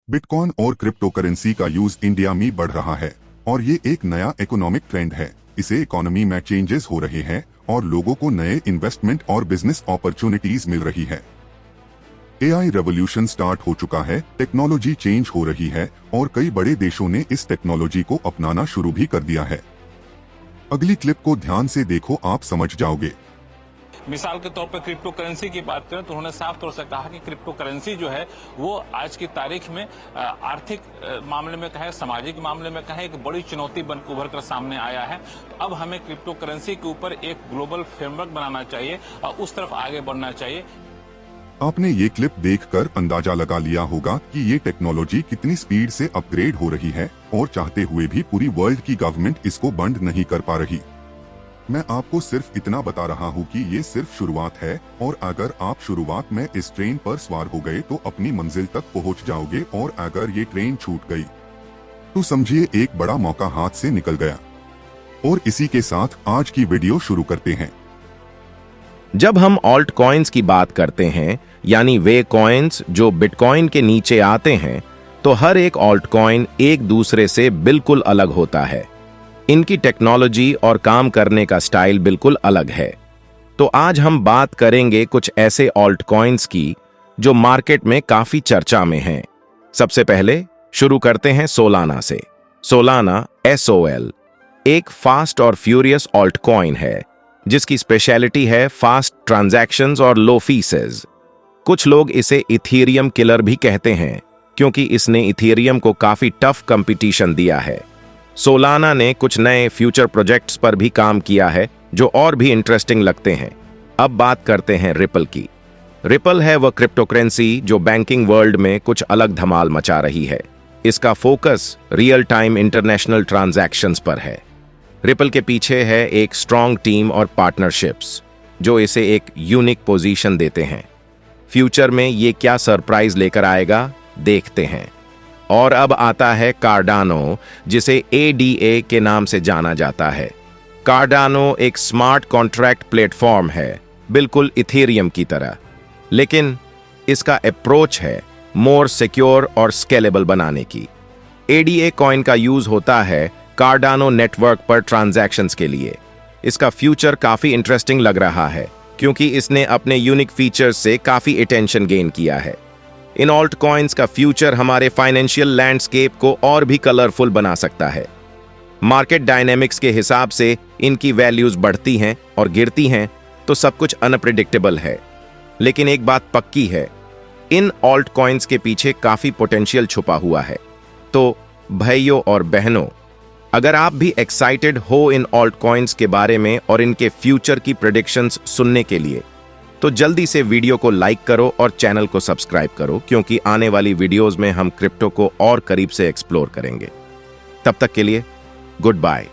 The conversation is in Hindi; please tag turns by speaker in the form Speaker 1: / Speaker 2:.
Speaker 1: बिटकॉइन और क्रिप्टो करेंसी का यूज इंडिया में बढ़ रहा है और ये एक नया इकोनॉमिक ट्रेंड है। इसे इकोनॉमी में चेंजेस हो रहे हैं और लोगों को नए इन्वेस्टमेंट और बिजनेस अपॉर्चुनिटीज मिल रही है। एआई रेवोल्यूशन स्टार्ट हो चुका है, टेक्नोलॉजी चेंज हो रही है और कई बड़े देशों ने इस टेक्नोलॉजी को अपनाना शुरू भी कर दिया है। अगली क्लिप को ध्यान से देखो, आप समझ जाओगे।
Speaker 2: मिसाल के तौर पर क्रिप्टो करेंसी की बात करें तो उन्होंने साफ तौर से कहा कि क्रिप्टो करेंसी जो है वो आज की तारीख में आर्थिक मामले में कहें, सामाजिक मामले में कहें, एक बड़ी चुनौती बन उभर कर सामने आया है। तो अब हमें क्रिप्टो करेंसी के ऊपर एक ग्लोबल फ्रेमवर्क बनाना चाहिए और उस तरफ आगे बढ़ना चाहिए।
Speaker 1: आपने ये क्लिप देखकर अंदाजा लगा लिया होगा कि ये टेक्नोलॉजी कितनी स्पीड से अपग्रेड हो रही है और चाहते हुए भी पूरी वर्ल्ड की गवर्नमेंट इसको बंद नहीं कर पा रही। मैं आपको सिर्फ इतना बता रहा हूँ कि ये सिर्फ शुरुआत है और अगर आप शुरुआत में इस ट्रेन पर सवार हो गए तो अपनी मंजिल तक पहुँच जाओगे, और अगर ये ट्रेन छूट गई तो समझिए एक बड़ा मौका हाथ से निकल गया। और इसी के साथ आज की वीडियो शुरू करते हैं।
Speaker 3: जब हम ऑल्ट कॉइन्स की बात करते हैं, यानी वे कॉइन्स जो बिटकॉइन के नीचे आते हैं, तो हर एक ऑल्ट कॉइन एक दूसरे से बिल्कुल अलग होता है। इनकी टेक्नोलॉजी और काम करने का स्टाइल बिल्कुल अलग है। तो आज हम बात करेंगे कुछ ऐसे ऑल्ट कॉइन्स की जो मार्केट में काफी चर्चा में हैं। सबसे पहले शुरू करते हैं सोलाना से। सोलाना SOL एक फास्ट और फ्यूरियस ऑल्ट कॉइन है जिसकी स्पेशलिटी है फास्ट ट्रांजैक्शंस और लो फीसेस। कुछ लोग इसे इथेरियम किलर भी कहते हैं क्योंकि इसने इथेरियम को काफी टफ कंपटीशन दिया है। सोलाना ने कुछ नए फ्यूचर प्रोजेक्ट्स पर भी काम किया है जो और भी इंटरेस्टिंग लगते हैं। अब बात करते हैं रिपल की। रिपल है वह क्रिप्टो करेंसी जो बैंकिंग वर्ल्ड में कुछ अलग धमाल मचा रही है। इसका focus real time international transactions पर है। रिपल के पीछे है एक स्ट्रॉन्ग टीम और पार्टनरशिप्स जो इसे एक यूनिक पोजीशन देते हैं। फ्यूचर में ये क्या सरप्राइज लेकर आएगा, देखते हैं। और अब आता है कार्डानो, जिसे ADA के नाम से जाना जाता है। कार्डानो एक स्मार्ट कॉन्ट्रैक्ट प्लेटफॉर्म है, बिल्कुल इथेरियम की तरह, लेकिन इसका अप्रोच है मोर सिक्योर और स्केलेबल बनाने की। ADA कॉइन का यूज होता है कार्डानो नेटवर्क पर ट्रांजैक्शंस के लिए। इसका फ्यूचर काफी इंटरेस्टिंग लग रहा है क्योंकि इसने अपने यूनिक फीचर्स से काफी अटेंशन गेन किया है। इन ऑल्ट कॉइन्स का फ्यूचर हमारे फाइनेंशियल लैंडस्केप को और भी कलरफुल बना सकता है। मार्केट डायनेमिक्स के हिसाब से इनकी वैल्यूज बढ़ती हैं और गिरती हैं, तो सब कुछ अनप्रेडिक्टेबल है। लेकिन एक बात पक्की है, इन ऑल्ट कॉइन्स के पीछे काफी पोटेंशियल छुपा हुआ है। तो भाइयों और बहनों, अगर आप भी एक्साइटेड हो इन ऑल्ट कॉइन्स के बारे में और इनके फ्यूचर की प्रेडिक्शंस सुनने के लिए, तो जल्दी से वीडियो को लाइक करो और चैनल को सब्सक्राइब करो, क्योंकि आने वाली वीडियोस में हम क्रिप्टो को और करीब से एक्सप्लोर करेंगे। तब तक के लिए गुड बाय।